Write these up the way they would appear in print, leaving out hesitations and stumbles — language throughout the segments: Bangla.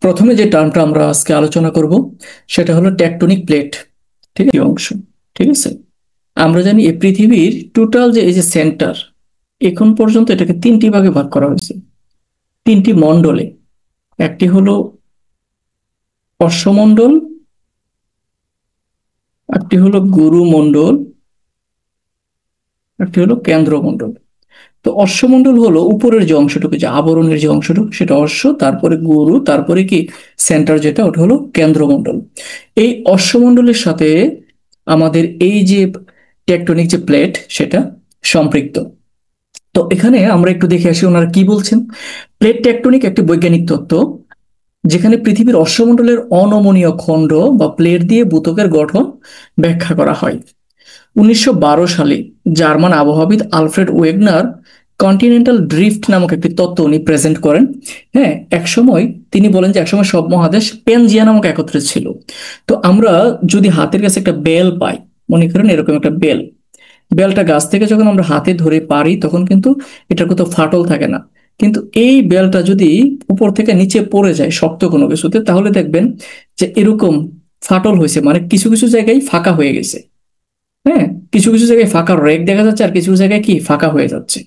প্রথমে যে টার্মটা আমরা আজকে আলোচনা করব সেটা হলো টেকটনিক প্লেট। ঠিক আছে, অংশ। ঠিক আছে, আমরা জানি এই পৃথিবীর টোটাল যে এই যে সেন্টার, এখন পর্যন্ত এটাকে তিনটি ভাগে ভাগ করা হয়েছে, তিনটি মণ্ডলে। একটি হলো অশ্বমণ্ডল, একটি হলো গুরুমণ্ডল, একটি হলো কেন্দ্রমণ্ডল। তো অশ্বমণ্ডল হলো উপরের যে অংশটুকু, যে আবরণের যে অংশটুকু, সেটা অশ্ব, তারপরে গুরু, তারপরে কি সেন্টার যেটা, ওটা হলো কেন্দ্রমণ্ডল। এই অশ্বমণ্ডলের সাথে আমাদের এই যে টেকটনিক যে প্লেট, সেটা সম্পৃক্ত। তো এখানে আমরা একটু দেখে আসি ওনারা কি বলছেন। প্লেট টেকটনিক একটি বৈজ্ঞানিক তত্ত্ব যেখানে পৃথিবীর অশ্বমণ্ডলের অনমনীয় খণ্ড বা প্লেট দিয়ে ভূত্বকের গঠন ব্যাখ্যা করা হয়। 1912 সালে জার্মান আবহাওয়াবিদ আলফ্রেড ওয়েগনার কন্টিনেন্টাল ড্রিফট নামক একটি তত্ত্ব উনি প্রেজেন্ট করেন। হ্যাঁ, একসময় তিনি বলেন যে একসময় সব মহাদেশ প্যানজিয়া নামক একত্রে ছিল। তো আমরা যদি হাতের কাছে একটা বেল পাই, মনে করেন এরকম একটা বেল, বেলটা গাছ থেকে যখন আমরা হাতে ধরে পারি তখন কিন্তু এটার কোথাও ফাটল থাকে না। কিন্তু এই বেলটা যদি উপর থেকে নিচে পড়ে যায় শক্ত কোনো কিছুতে, তাহলে দেখবেন যে এরকম ফাটল হয়েছে, মানে কিছু কিছু জায়গায় ফাঁকা হয়ে গেছে। হ্যাঁ, কিছু কিছু জায়গায় ফাঁকা রেক দেখা যাচ্ছে, আর কিছু জায়গায় কি ফাঁকা হয়ে যাচ্ছে।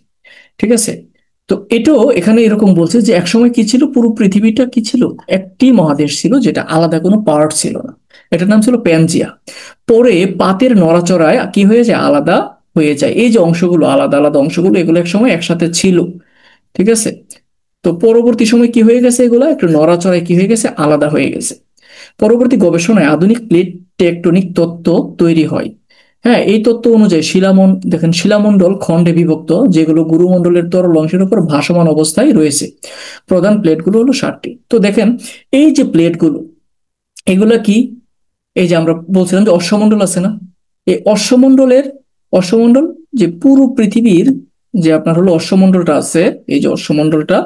ঠিক আছে, তো এটাও এখানে এরকম বলছে যে একসময় কি ছিল, পুরো পৃথিবীটা কি ছিল, একটি মহাদেশ ছিল যেটা আলাদা কোনো পার্ট ছিল না। এটার নাম ছিল প্যানজিয়া। পরে পাতের নড়াচড়ায় কি হয়ে যায়, আলাদা হয়ে যায়। এই যে অংশগুলো, আলাদা আলাদা অংশগুলো, এগুলো একসময় একসাথে ছিল। ঠিক আছে, তো পরবর্তী সময় কি হয়ে গেছে, এগুলো একটু নড়াচড়ায় কি হয়ে গেছে, আলাদা হয়ে গেছে। পরবর্তী গবেষণায় আধুনিক প্লেট টেকটনিক তত্ত্ব তৈরি হয়। হ্যাঁ, এই তত্ত্ব অনুযায়ী দেখেন শিলামণ্ডল খণ্ডে বিভক্ত, যেগুলো গুরুমণ্ডলের তরল অংশের উপর ভাসমান অবস্থায় রয়েছে। প্রধান প্লেটগুলো হলো 7টি। তো দেখেন এই যে প্লেটগুলো, এগুলা কি, এই যে আমরা বলছিলাম যে অশ্বমণ্ডল আছে না, এই অশ্বমণ্ডল যে পুরো পৃথিবীর যে আপনার হলো অশ্বমণ্ডলটা আছে, এই যে অশ্বমণ্ডলটা,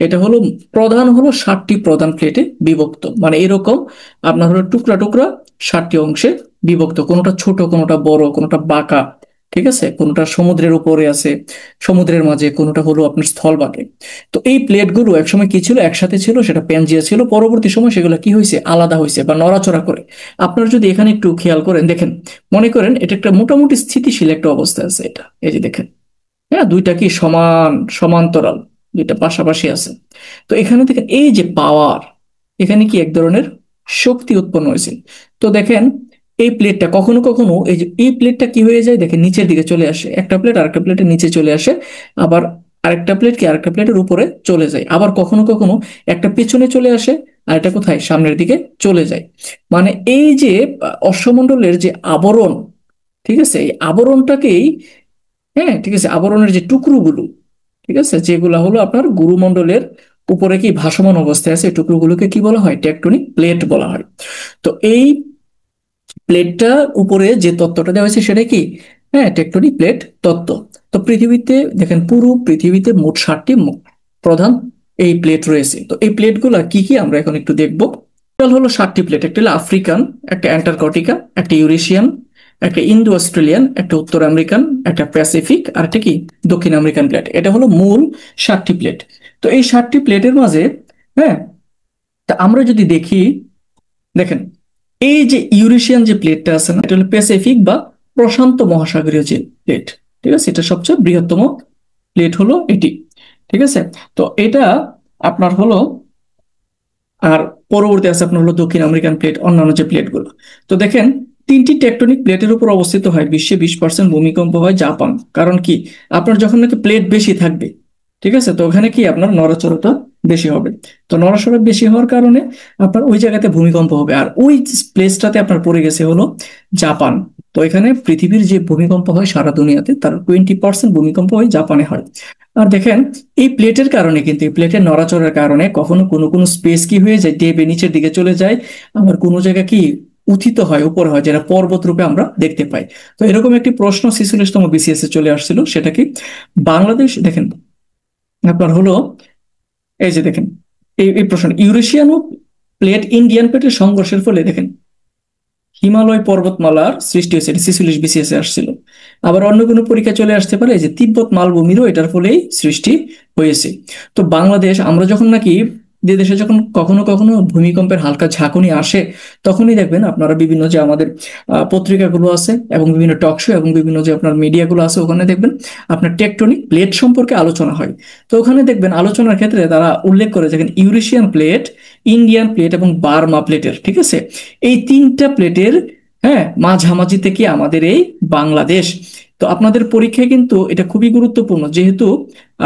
এটা হলো প্রধান হলো 7টি প্রধান প্লেটে বিভক্ত। মানে এরকম আপনার হলো টুকরা টুকরা 7টি অংশে বিভক্ত, কোনোটা ছোট, কোনোটা বড়, কোনোটা বাঁকা। ঠিক আছে, কোনোটা সমুদ্রের উপরে আছে, সমুদ্রের মাঝে, কোনোটা হলো আপনার স্থলভাগে। তো এই প্লেটগুলো একসময় কি ছিল, একসাথে ছিল, সেটা প্যানজিয়া ছিল। পরবর্তী সময় সেগুলো কি হয়েছে, আলাদা হয়েছে বা নড়াচড়া করে। আপনারা যদি এখানে একটু খেয়াল করেন, দেখেন, মনে করেন এটা একটা মোটামুটি স্থিতিশীল একটা অবস্থা আছে এটা, এই যে দেখেন। হ্যাঁ, দুইটা কি সমান্তরাল, দুইটা পাশাপাশি আছে। তো এখানে দেখেন এই যে পাওয়ার, এখানে কি এক ধরনের শক্তি উৎপন্ন হয়েছে। তো দেখেন এই প্লেটটা কখনো কখনো, এই যে এই প্লেটটা কি হয়ে যায়, দেখেন নিচের দিকে চলে আসে, একটা প্লেট আরেকটা প্লেটের নিচে চলে আসে। আবার আরেকটা প্লেট কি আরেকটা প্লেটের উপরে চলে যায়। আবার কখনো কখনো একটা পেছনে চলে আসে, আর এটা কোথায়, সামনের দিকে চলে যায়। মানে এই যে অশ্বমণ্ডলের যে আবরণ, ঠিক আছে, এই আবরণটাকেই, হ্যাঁ ঠিক আছে, আবরণের যে টুকরোগুলো, ঠিক আছে, যেগুলা হলো আপনার গুরুমণ্ডলের উপরে কি ভাসমান অবস্থায় আছে, এই টুকরোগুলোকে কি বলা হয়, টেকটনিক প্লেট বলা হয়। তো এই প্লেটটার উপরে যে তত্ত্বটা দেওয়া হয়েছে সেটা কি, হ্যাঁ, টেকটনিক প্লেট তত্ত্ব। তো পৃথিবীতে দেখেন, পুরো পৃথিবীতে মোট 7টি প্রধান এই প্লেট রয়েছে। তো এই প্লেটগুলো কি কি আমরা এখন একটু দেখবো। টোটাল হলো 7টি প্লেট। একটা হলো আফ্রিকান, একটা অ্যান্টার্কটিকা, একটা ইউরেশিয়ান, একটা ইন্দো অস্ট্রেলিয়ান, একটা উত্তর আমেরিকান, একটা প্যাসিফিক, আর একটা কি দক্ষিণ আমেরিকান প্লেট। এটা হলো মূল 7টি প্লেট। তো এই 7টি প্লেটের মাঝে, হ্যাঁ, তা আমরা যদি দেখি, দেখেন এই যে ইউরেশিয়ান যে প্লেটটা আছে না, এটা হলো প্যাসিফিক বা প্রশান্ত মহাসাগরীয় যে প্লেট। ঠিক আছে, এটা সবচেয়ে বৃহত্তম প্লেট হলো এটি। ঠিক আছে, তো এটা আপনার হলো, আর পরবর্তী আছে আপনার হলো দক্ষিণ আমেরিকান প্লেট, অন্যান্য যে প্লেটগুলো। তো দেখেন তিনটি টেকটনিক প্লেটের উপর অবস্থিত হয় বিশ্বে 20% ভূমিকম্প হয় জাপান। কারণ কি, আপনার যখন নাকি প্লেট বেশি থাকবে, ঠিক আছে, তো ওখানে কি আপনার নড়াচড়াটা বেশি হবে। তো নড়াচড়া বেশি হওয়ার কারণে আপনার ওই জায়গাতে ভূমিকম্প হবে। আর ওই প্লেসটাতে আপনার পড়ে গেছে হলো জাপান। তো এখানে পৃথিবীর যে ভূমিকম্প হয় সারা দুনিয়াতে, তার 20% ভূমিকম্প হয় জাপানে হয়। আর দেখেন এই প্লেটের কারণে কিন্তু, এই প্লেটের নড়াচড়ার কারণে কখনো কোনো কোনো স্পেস কি হয়ে যায়, দেবে নিচের দিকে চলে যায়। আবার কোনো জায়গা কি উত্থিত হয়, উপরে হয়, যেটা পর্বত রূপে আমরা দেখতে পাই। তো এরকম একটি প্রশ্ন 46তম বিসিএস এ চলে আসছিল, সেটা কি, বাংলাদেশ দেখেন আপনার হলো, এই যে দেখেন এই এই প্রশ্ন, ইউরেশিয়ান ও প্লেট ইন্ডিয়ান প্লেটের সংঘর্ষের ফলে দেখেন হিমালয় পর্বতমালার সৃষ্টি হয়েছে, এটা 46 বিসিএস এ আসছিল। আবার অন্য কোনো পরীক্ষা চলে আসতে পারে যে তিব্বত মালভূমিরও এটার ফলেই সৃষ্টি হয়েছে। তো বাংলাদেশ, আমরা যখন নাকি যে দেশে যখন কখনো কখনো ভূমিকম্পের হালকা ঝাঁকুনি আসে, তখনই দেখবেন আপনারা বিভিন্ন যে আমাদের পত্রিকাগুলো আছে এবং বিভিন্ন টক শো এবং বিভিন্ন যে আপনার মিডিয়াগুলো আছে, ওখানে দেখবেন আপনার টেকটনিক প্লেট সম্পর্কে আলোচনা হয়। তো ওখানে দেখবেন আলোচনার ক্ষেত্রে তারা উল্লেখ করে দেখেন ইউরেশিয়ান প্লেট, ইন্ডিয়ান প্লেট এবং বার্মা প্লেটের, ঠিক আছে, এই তিনটা প্লেটের, হ্যাঁ, মাঝামাঝি থেকে আমাদের এই বাংলাদেশ। তো আপনাদের পরীক্ষায় কিন্তু এটা খুবই গুরুত্বপূর্ণ, যেহেতু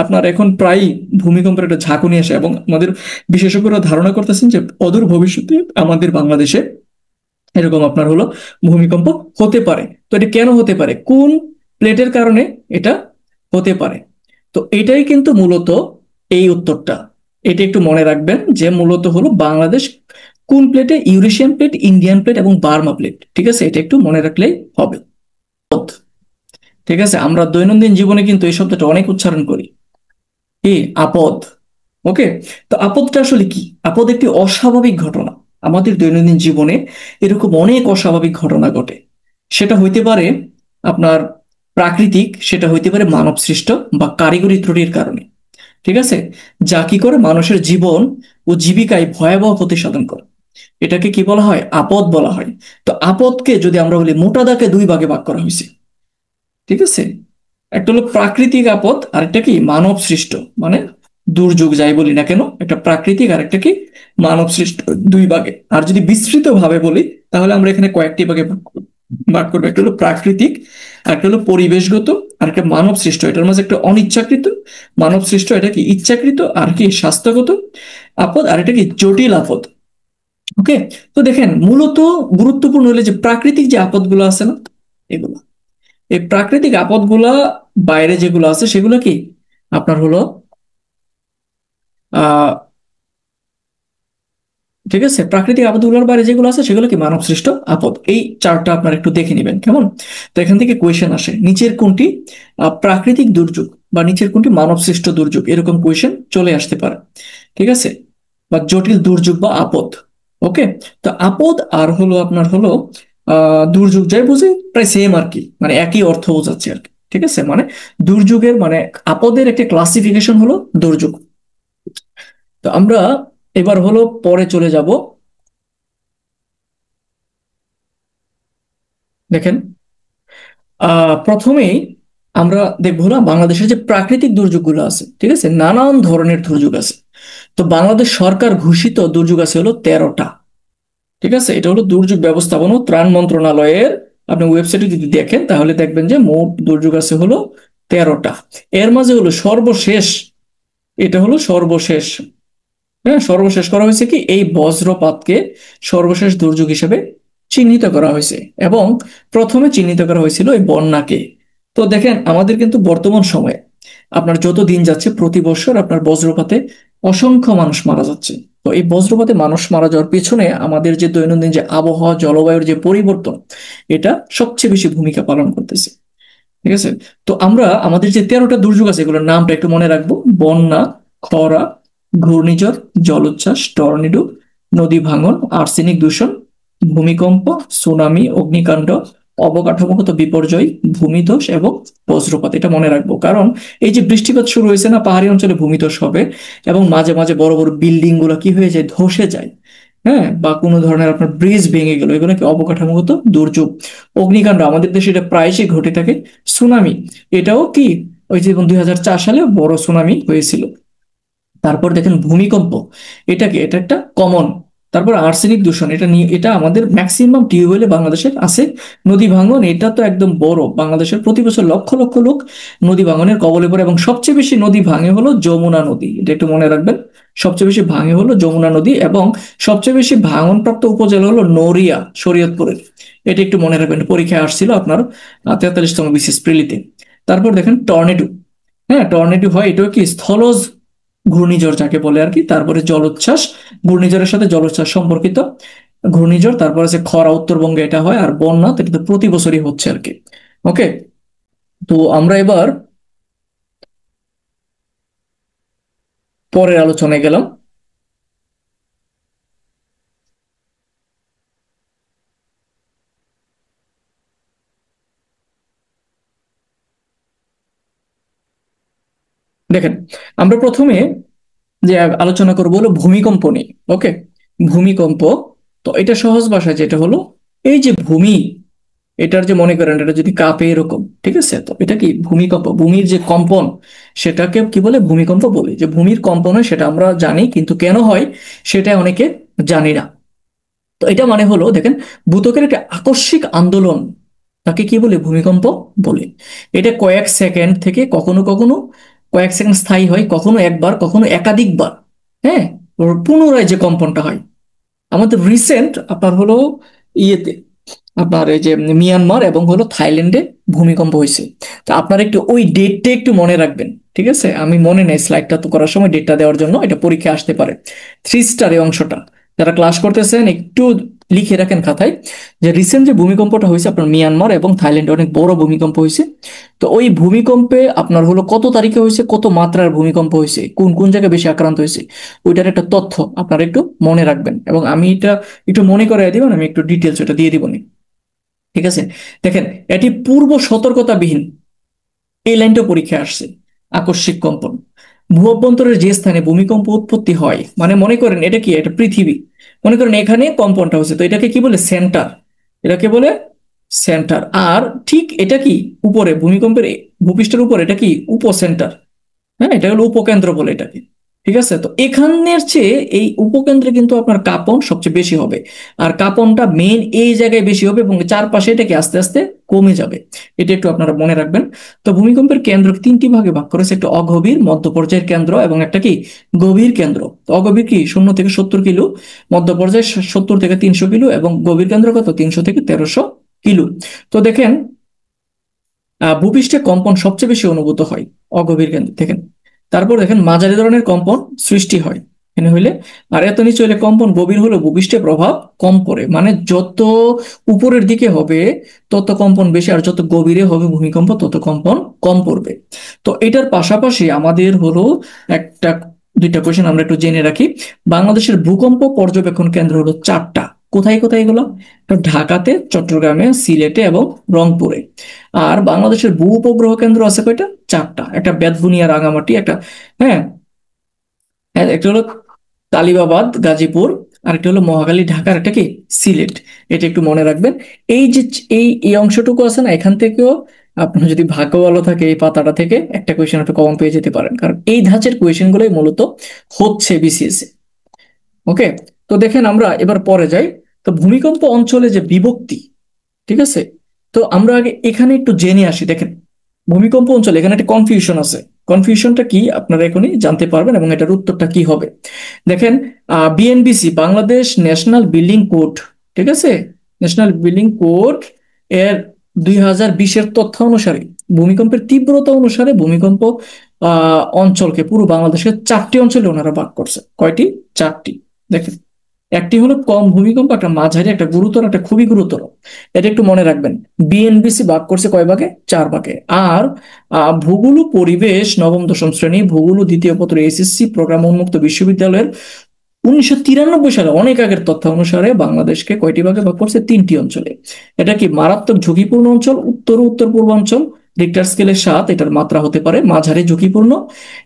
আপনার এখন প্রায় ভূমিকম্পের একটা ঝাঁকুনি আসে এবং আমাদের বিশেষজ্ঞরা ধারণা করতেছেন যে অদূর ভবিষ্যতে আমাদের বাংলাদেশে এরকম আপনার হলো ভূমিকম্প হতে পারে। তো এটা কেন হতে পারে, কোন প্লেটের কারণে এটা হতে পারে? তো এটাই কিন্তু মূলত এই উত্তরটা, এটা একটু মনে রাখবেন যে মূলত হলো বাংলাদেশ কোন প্লেটে, ইউরেশিয়ান প্লেট, ইন্ডিয়ান প্লেট এবং বার্মা প্লেট, ঠিক আছে, এটা একটু মনে রাখলেই হবে। ঠিক আছে, আমরা দৈনন্দিন জীবনে কিন্তু এই শব্দটা অনেক উচ্চারণ করি, কি আপদ। ওকে, তো আপদটা আসলে কি? আপদ একটি অস্বাভাবিক ঘটনা। আমাদের দৈনন্দিন জীবনে এরকম অনেক অস্বাভাবিক ঘটনা ঘটে। সেটা হইতে পারে আপনার প্রাকৃতিক, সেটা হইতে পারে মানব সৃষ্ট বা কারিগরি ত্রুটির কারণে, ঠিক আছে, যা কি করে মানুষের জীবন ও জীবিকায় ভয়াবহ ক্ষতি সাধন করে। এটাকে কি বলা হয়? আপদ বলা হয়। তো আপদকে যদি আমরা বলি, মোটা দাগে দুই ভাগে ভাগ করা হয়েছে, ঠিক আছে, একটা হলো প্রাকৃতিক আপদ আর একটা কি মানব সৃষ্ট, মানে দুর্যোগ যাই বলি না কেন, একটা প্রাকৃতিক আর একটা কি মানব সৃষ্ট, দুই ভাগে। আর যদি বিস্তৃত ভাবে বলি, তাহলে আমরা এখানে কয়েকটি ভাগে ভাগ করবো। একটা হলো প্রাকৃতিক, আর একটা হলো পরিবেশগত, আর একটা মানব সৃষ্ট। এটার মাঝে একটা অনিচ্ছাকৃত মানব সৃষ্ট, এটা কি ইচ্ছাকৃত, আর কি স্বাস্থ্যগত আপদ, আর এটা কি জটিল আপদ। ওকে, তো দেখেন মূলত গুরুত্বপূর্ণ হলে যে প্রাকৃতিক যে আপদগুলো আছে না, এগুলো, এই প্রাকৃতিক আপদগুলা বাইরে যেগুলো আছে সেগুলো কি আপনার হলো আহ ঠিক আছে, প্রাকৃতিক আপদগুলোর বাইরে যেগুলো আছে সেগুলো কি মানব সৃষ্ট আপদ। এই চার্টটা আপনার একটু দেখে নেবেন কেমন। তো এখান থেকে কোয়েশ্চেন আসে, নিচের কোনটি প্রাকৃতিক দুর্যোগ বা নিচের কোনটি মানব সৃষ্ট দুর্যোগ, এরকম কোয়েশ্চেন চলে আসতে পারে, ঠিক আছে, বা জটিল দুর্যোগ বা আপদ। ওকে, তো আপদ আর হলো আপনার হলো দুর্যোগ যাই বুঝি প্রায় সেম আর কি, মানে একই অর্থ বোঝাচ্ছে আর কি, ঠিক আছে, মানে দুর্যোগের মানে আপদের একটা ক্লাসিফিকেশন হলো দুর্যোগ। তো আমরা এবার হলো পরে চলে যাব। দেখেন, প্রথমেই আমরা দেখবো হলো বাংলাদেশের যে প্রাকৃতিক দুর্যোগগুলো আছে, ঠিক আছে, নানান ধরনের দুর্যোগ আছে। তো বাংলাদেশ সরকার ঘোষিত দুর্যোগ আছে হলো 13টা, ঠিক আছে, এটা হলো দুর্যোগ ব্যবস্থাপনা ও ত্রাণ মন্ত্রণালয়ের, আপনি ওয়েবসাইটে যদি দেখেন তাহলে দেখবেন যে মোট দুর্যোগ আছে হলো 13টা। এর মাঝে হলো সর্বশেষ, এটা হলো সর্বশেষ, হ্যাঁ, সর্বশেষ করা হয়েছে কি এই বজ্রপাতকে সর্বশেষ দুর্যোগ হিসেবে চিহ্নিত করা হয়েছে, এবং প্রথমে চিহ্নিত করা হয়েছিল এই বন্যাকে। তো দেখেন আমাদের কিন্তু বর্তমান সময়ে আপনার যত দিন যাচ্ছে প্রতি বছর আপনার বজ্রপাতে অসংখ্য মানুষ মারা যাচ্ছে। তো এই বজ্রপাতে মানুষ মারা যাওয়ার পেছনে আমাদের যে দৈনন্দিন যে আবহাওয়া জলবায়ুর যে পরিবর্তন, এটা সবচেয়ে বেশি ভূমিকা পালন করতেছে, ঠিক আছে। তো আমরা আমাদের যে 13টা দুর্যোগ আছে এগুলোর নামটা একটু মনে রাখবো: বন্যা, খরা, ঘূর্ণিঝড়, জলোচ্ছ্বাস, টর্নেডো, নদী ভাঙন, আর্সেনিক দূষণ, ভূমিকম্প, সুনামি, অগ্নিকাণ্ড, অবকাঠামোগত বিপর্যয়, ভূমিধস এবং বজ্রপাত। এটা মনে রাখবো, কারণ এই যে বৃষ্টিপাত শুরু হয়েছে না, পাহাড়ি অঞ্চলে ভূমিধস হবে এবং মাঝে মাঝে বড় বড় বিল্ডিং গুলো কি হয়ে যায়, ধসে যায়, হ্যাঁ, বা কোনো ধরনের আপনার ব্রিজ ভেঙে গেল, এগুলো কি অবকাঠামোগত দুর্যোগ। অগ্নিকাণ্ড আমাদের দেশে এটা প্রায়শই ঘটে থাকে। সুনামি, এটাও কি ওই যে 2004 সালে বড় সুনামি হয়েছিল। তারপর দেখেন ভূমিকম্প, এটা একটা কমন। তারপর আর্সেনিক দূষণ, এটা নিয়ে এটা আমাদের ম্যাক্সিমাম টিউবওয়েলে বাংলাদেশের আছে। নদী ভাঙন, এটা তো একদম বড়, বাংলাদেশের প্রতি বছর লক্ষ লক্ষ লোক নদী ভাঙনের কবলে পড়ে এবং সবচেয়ে বেশি নদী ভাঙে হলো যমুনা নদী, এটা একটু মনে রাখবেন। সবচেয়ে বেশি ভাঙে হলো যমুনা নদী এবং সবচেয়ে বেশি ভাঙনপ্রাপ্ত উপজেলা হলো নড়িয়া, শরীয়তপুরের। এটা একটু মনে রাখবেন, পরীক্ষায় আসছিল আপনার 43তম বিসিএস প্রিলিতে। তারপর দেখেন টর্নেডো, হ্যাঁ, টর্নেডো হয়, এটাও কি স্থলজ ঘূর্ণিঝড় যাকে বলে আর কি। তারপরে জলোচ্ছ্বাস, ঘূর্ণিঝড়ের সাথে জলোচ্ছ্বাস সম্পর্কিত ঘূর্ণিঝড়। তারপরে আছে খরা, উত্তরবঙ্গে এটা হয়। আর বন্যা তো এটা তো প্রতি বছরই হচ্ছে আর কি। ওকে, তো আমরা এবার পরের আলোচনায় গেলাম। দেখেন, আমরা প্রথমে যে আলোচনা করবো হলো ভূমিকম্প নিয়ে। ওকে, ভূমিকম্প। তো এটা সহজ ভাষায় যেটা হলো, এই যে ভূমি, এটার যে মনে করেন এটা যদি কাঁপে এরকম, ঠিক আছে, তো এটা কি ভূমিকম্প, ভূমির যে কম্পন সেটাকে কি বলে, ভূমিকম্প বলে। যে ভূমির কম্পন হয় সেটা আমরা জানি, কিন্তু কেন হয় সেটা অনেকে জানি না। তো এটা মানে হলো দেখেন, ভূত্বকের একটা আকস্মিক আন্দোলন, তাকে কি বলে, ভূমিকম্প বলে। এটা কয়েক সেকেন্ড থেকে কখনো কখনো কয়েক সেকেন্ড স্থায়ী হয়, কখনো একবার, কখনো একাধিকবার। হ্যাঁ, ওর পুনরায় যে কম্পনটা হয়। আমাদের রিসেন্ট আপনার হলো ইয়েতে, আপনার এই যে মিয়ানমার এবং হলো থাইল্যান্ডে ভূমিকম্প হয়েছে। তো আপনারা একটু ওই ডেটটা একটু মনে রাখবেন, ঠিক আছে? আমি মনে নেই স্লাইডটা তো করার সময় ডেটটা দেওয়ার জন্য, এটা পরীক্ষা আসতে পারে। থ্রি স্টার এই অংশটা যারা ক্লাস করতেছেন একটু লিখে রাখেন খাতায়, যে রিসেন্ট যে ভূমিকম্পটা হয়েছে আপনার মিয়ানমার এবং থাইল্যান্ডে অনেক বড় ভূমিকম্প হয়েছে। তো ওই ভূমিকম্পে আপনার হলো কত তারিখে হয়েছে, কত মাত্রার ভূমিকম্প হয়েছে, কোন কোন জায়গায় বেশি আক্রান্ত হয়েছে, ওইটার একটা তথ্য আপনারা একটু মনে রাখবেন। এবং আমি এটা একটু মনে করাই দিবেন, আমি একটু ডিটেলস এটা দিয়ে দিব। ঠিক আছে, দেখেন, এটি পূর্ব সতর্কতাবিহীন, এই লাইনটা পরীক্ষায় আসছে। আকস্মিক কম্পন, ভূ অভ্যন্তরের যে স্থানে ভূমিকম্প উৎপত্তি হয়, মানে মনে করেন এটা কি, এটা পৃথিবী, মনে করেন এখানে কম্পনটা হচ্ছে, তো এটাকে কি বলে, সেন্টার। এটাকে বলে সেন্টার। আর ঠিক এটা কি, উপরে ভূমিকম্পের ভূপৃষ্ঠের উপর এটা কি উপসেন্টার। হ্যাঁ, এটা হলো উপকেন্দ্র বলে এটাকে। ঠিক আছে, তো এখানের চেয়ে এই উপকেন্দ্রে কিন্তু আপনার কাঁপন সবচেয়ে বেশি হবে। আর কাঁপনটা মেন এই জায়গায় বেশি হবে এবং চারপাশে এটাকে আস্তে আস্তে কমে যাবে। এটা একটু আপনারা মনে রাখবেন। তো ভূমিকম্পের কেন্দ্র তিনটি ভাগে ভাগ করেছে, একটা অগভীর, মধ্য পর্যায়ের কেন্দ্র এবং একটা কি গভীর কেন্দ্র। তো অগভীর কি 0 থেকে 70 কিলো, মধ্য পর্যায়ে 70 থেকে 300 কিলো, এবং গভীর কেন্দ্র কত 300 থেকে 1300 কিলো। তো দেখেন, ভূপৃষ্ঠে কম্পন সবচেয়ে বেশি অনুভূত হয় অগভীর কেন্দ্র থেকে। তারপর দেখেন মাঝারি ধরনের কম্পন সৃষ্টি হয় এখানে হইলে। আর এত নিচে হইলে কম্পন গভীর হলে ভূপৃষ্ঠে প্রভাব কম পড়ে, মানে যত উপরের দিকে হবে তত কম্পন বেশি, আর যত গভীরে হবে ভূমিকম্প তত কম্পন কম পড়বে। তো এটার পাশাপাশি আমাদের হলো একটা, দুইটা কোয়েশ্চেন আমরা একটু জেনে রাখি। বাংলাদেশের ভূকম্প পর্যবেক্ষণ কেন্দ্র হলো 4টা। কোথায় কোথায় এগুলো? ঢাকাতে, চট্টগ্রামে, সিলেটে এবং রংপুরে। আর বাংলাদেশের ভূ উপগ্রহ কেন্দ্র আছে কয়টা? 4টা। একটা বেতবুনিয়া রাঙামাটি, একটা, হ্যাঁ, একটা হলো তালিবাবাদ গাজীপুর, আর একটা হলো মহাখালী ঢাকার, একটা কি সিলেট। এটা একটু মনে রাখবেন। এই যে এই অংশটুকু আছে না, এখান থেকেও আপনার যদি ভাগ্য ভালো থাকে এই পাতাটা থেকে একটা কোয়েশ্চেন একটু কমন পেয়ে যেতে পারেন, কারণ এই ধাঁচের কোয়েশ্চেন গুলোই মূলত হচ্ছে বিসিএস। ওকে, তো দেখেন আমরা এবার পরে যাই। তো ভূমিকম্প অঞ্চলে যে বিভক্তি, ঠিক আছে, তো আমরা আগে এখানে একটু জেনে আসি। দেখেন, ভূমিকম্প অঞ্চলে এখানে একটা কনফিউশন আছে। কনফিউশনটা কি আপনারা এখনই জানতে পারবেন এবং এটার উত্তরটা কি হবে। দেখেন, BNBC, Bangladesh national building code, ঠিক আছে, ন্যাশনাল বিল্ডিং কোড এর 2020-এর তথ্য অনুসারে ভূমিকম্পের তীব্রতা অনুসারে ভূমিকম্প অঞ্চলকে পুরো বাংলাদেশের 4টি অঞ্চলে ওনারা ভাগ করছে। কয়টি? 4টি। দেখেন, একটি হলো কম ভূমিকম্প, একটা মাঝারি, একটা গুরুতর, একটা খুবই গুরুতর। এটা একটু মনে রাখবেন। বিএনবিসি ভাগ করছে কয় ভাগে? 4 ভাগে। আর ভূগোল ও পরিবেশ নবম দশম শ্রেণী, ভূগোল ও দ্বিতীয় পত্র এসএসসি প্রোগ্রাম উন্মুক্ত বিশ্ববিদ্যালয়ের 1993 সালে, অনেক আগের তথ্য অনুসারে বাংলাদেশকে কয়টি ভাগে ভাগ করছে? 3টি অঞ্চলে। এটা কি মারাত্মক ঝুঁকিপূর্ণ অঞ্চল, উত্তর ও উত্তর পূর্বাঞ্চল, রিক্টার স্কেলে 7, এটার মাত্রা হতে পারে। মাঝারি ঝুঁকিপূর্ণ,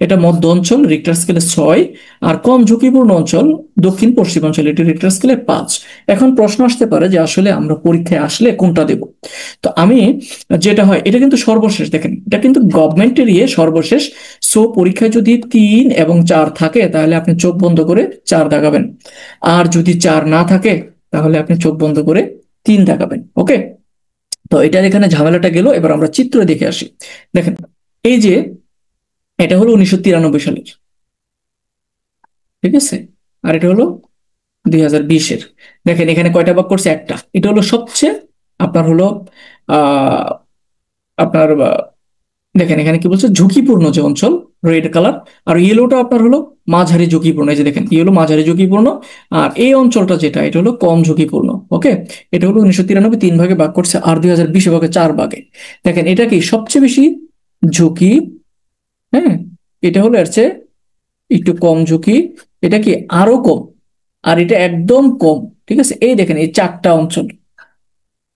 এটা মধ্য অঞ্চল, রিক্টার স্কেলে 6। আর কম ঝুঁকিপূর্ণ অঞ্চল দক্ষিণ পশ্চিমাঞ্চল, এটি রিক্টার স্কেলে 5। এখন প্রশ্ন আসতে পারে যে আসলে আমরা পরীক্ষায় আসলে কোনটা দেব। তো আমি, যেটা হয় এটা কিন্তু সর্বশেষ, দেখেন এটা কিন্তু গভর্নমেন্টের ইয়ে সর্বশেষ। সো পরীক্ষায় যদি 3 এবং 4 থাকে তাহলে আপনি চোখ বন্ধ করে 4 দাগাবেন। আর যদি 4 না থাকে তাহলে আপনি চোখ বন্ধ করে 3 দাগাবেন। ওকে, তো এটার এখানে ঝামেলাটা গেল। এবার আমরা চিত্র দেখে আসি। দেখেন, এই যে এটা হলো 1993 সালের, ঠিক আছে, আর এটা হলো 2020-এর। দেখেন এখানে কয়টা ভাগ করছে? একটা। এটা হলো সবচেয়ে আপনার হলো আহ আপনার দেখেন এখানে কি বলছে, ঝুঁকিপূর্ণ যে অঞ্চল, রেড কালার। আর ইয়েলোটা আপনার হলো মাঝারি ঝুঁকিপূর্ণ, এই যে দেখেন ইয়েলো মাঝারি ঝুঁকিপূর্ণ। আর এই অঞ্চলটা যেটা, এটা হলো কম ঝুঁকিপূর্ণ। ওকে, এটা হলো 1993 3 ভাগে ভাগ করছে, আর 2020 ভাগে 4 ভাগে। দেখেন এটা কি সবচেয়ে বেশি ঝুঁকি, হ্যাঁ, এটা হলো এর চেয়ে একটু কম ঝুঁকি, এটা কি আরো কম, আর এটা একদম কম। ঠিক আছে, এই দেখেন এই 4টা অঞ্চল।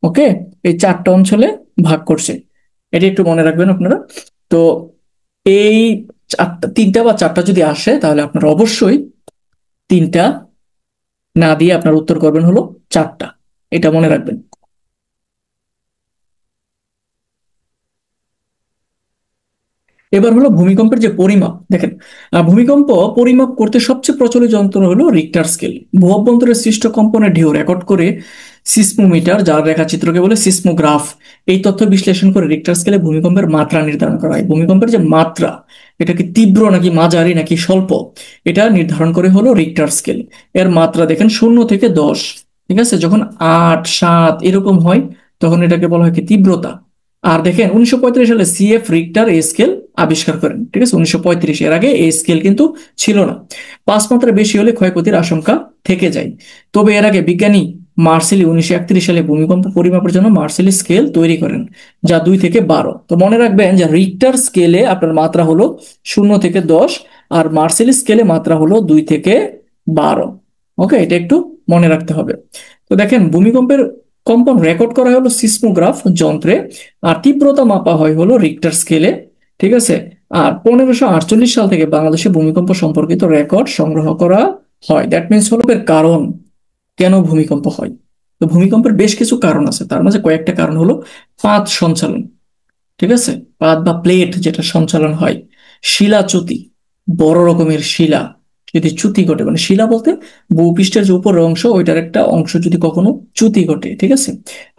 ওকে, এই 4টা অঞ্চলে ভাগ করছে, এটা একটু মনে রাখবেন আপনারা। তো এই চারটা, তিনটা বা চারটা যদি আসে তাহলে আপনারা অবশ্যই তিনটা না দিয়ে আপনার উত্তর করবেন হলো চারটা। এটা মনে রাখবেন। এবার হলো ভূমিকম্পের যে পরিমাপ দেখেন। ভূমিকম্প পরিমাপ করতে সবচেয়ে প্রচলিত যন্ত্র হলো রিক্টার স্কেল। ভূঅভ্যন্তরের সৃষ্ট কম্পনের ঢেউ রেকর্ড করে সিসমোমিটার, যার রেখাচিত্রকে বলে সিসমোগ্রাফ, এই তথ্য বিশ্লেষণ করে রিক্টার স্কেলে ভূমিকম্পের মাত্রা নির্ধারণ করা হয়। ভূমিকম্পের যে মাত্রা, এটা কি তীব্র নাকি মাঝারি নাকি স্বল্প, এটা নির্ধারণ করে হলো রিক্টার স্কেল। এর মাত্রা দেখেন 0 থেকে 10। ঠিক আছে, যখন 8, 7 এরকম হয় তখন এটাকে বলা হয় কি তীব্রতা। আর দেখেন 1935 সালে সিএফ রিক্টার এই স্কেল আবিষ্কার করেন। ঠিক আছে, 1935, এর আগে এই স্কেল কিন্তু ছিল না। 5 মাত্রা বেশি হলে ক্ষয়ক্ষতির আশঙ্কা থেকে যায়। তবে এর আগে বিজ্ঞানী মার্সেলি 1931 সালে ভূমিকম্প পরিমাপের জন্য মার্সেলি স্কেল তৈরি করেন, যা 2 থেকে 12। তো মনে রাখবেন যে রিক্টার স্কেলে আপনার মাত্রা হলো 0 থেকে 10, আর মার্সেলি স্কেলে মাত্রা হলো 2 থেকে 12। ওকে, এটা একটু মনে রাখতে হবে। তো দেখেন ভূমিকম্পের কম্পন রেকর্ড করা হলো সিসমোগ্রাফ যন্ত্রে, আর তীব্রতা মাপা হয় হলো রিক্টার স্কেলে। ঠিক আছে। আর 1548 সাল থেকে বাংলাদেশে ভূমিকম্প সম্পর্কিত রেকর্ড সংগ্রহ করা হয়। দ্যাট মিনস হলো এর কারণ, কেন ভূমিকম্প হয়। তো ভূমিকম্পের বেশ কিছু কারণ আছে, তার মাঝে কয়েকটা কারণ হলো পাত সঞ্চালন। ঠিক আছে, পাত বা প্লেট যেটা সঞ্চালন হয়, শিলাচ্যুতি, বড় রকমের শিলা যদি চ্যুতি ঘটে, মানে শিলা বলতে ভূপৃষ্ঠের যে উপরের অংশ ওইটার একটা অংশ যদি কখনো চ্যুতি ঘটে, ঠিক আছে,